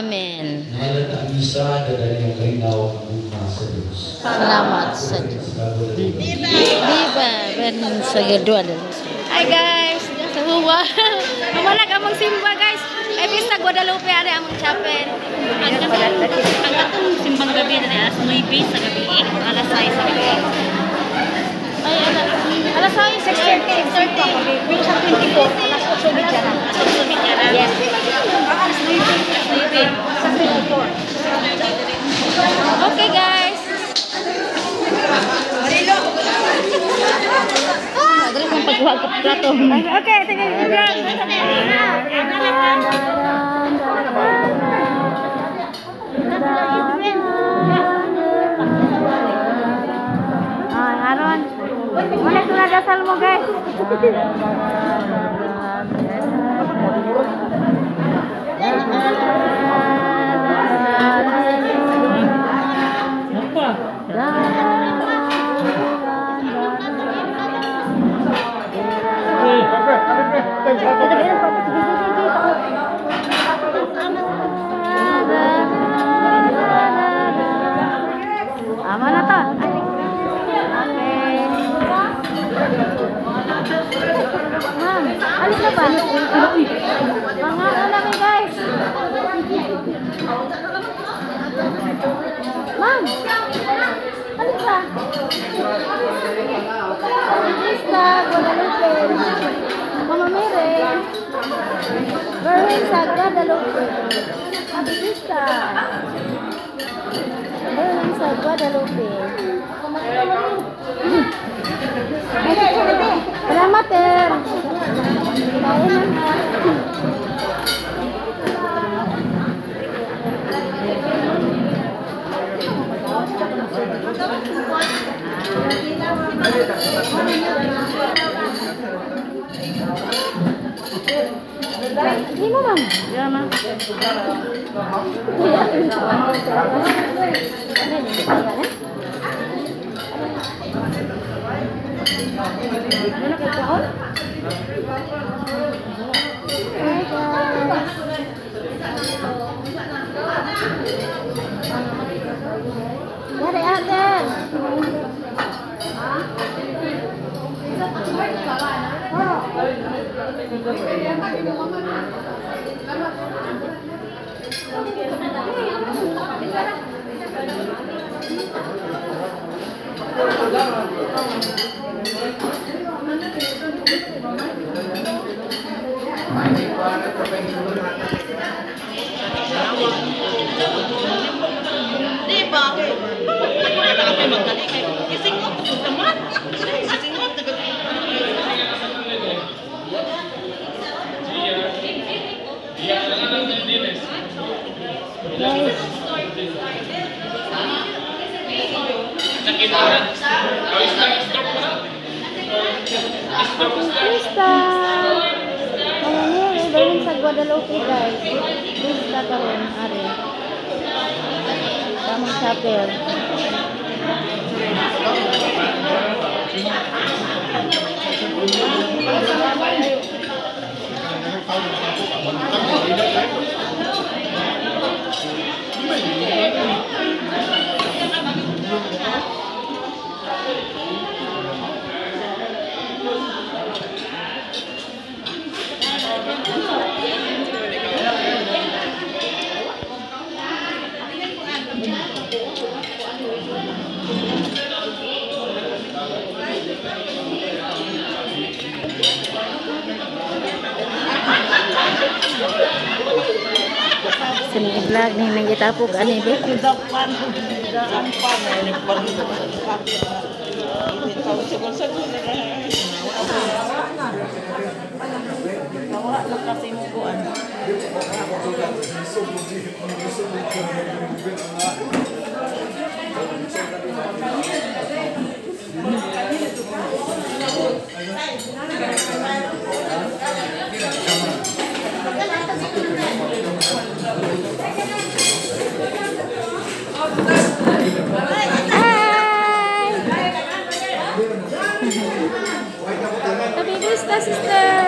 namin. Isa dari yang kalinaw ang sa Diyos. Salamat sa Diyos. Viva sa Gedua. Hi guys, sa Huwa. Mamana ka mong simba guys. Ay pista Guadalupe ari among chapel. Ang katong simbang gabi na alas 9 sa gabi, alas 6 sa gabi. Ay alas 6:30. Which are 24, alas 8 media na. Alas 8 media na. Yes. Alas 9 sa 24. Okay guys. Madali kong pagkuha ko plato. Okay, sige. Ay, Aron. Mana sudah dasar mo guys? Aman na to. Okay. Ma'am, alis na ba? Mga namin guys. Ma'am, alis na. Artista, Guadalupe. Mama Mere. Berwin sa Guadalupe. Artista. Berwin sa Guadalupe. Salamat, Ter. Hindi mo, ma'am. Ya, ma'am. Dari Aden. Di ba? Ako na nakapay magdali kay isingot naman. Isingot Krista. Mama Mere, Berwin sa Guadalupe guys. Krista karon ari. Tamang chapel. Sini vlog nih nang gitapog ani be. Happy birthday, sister.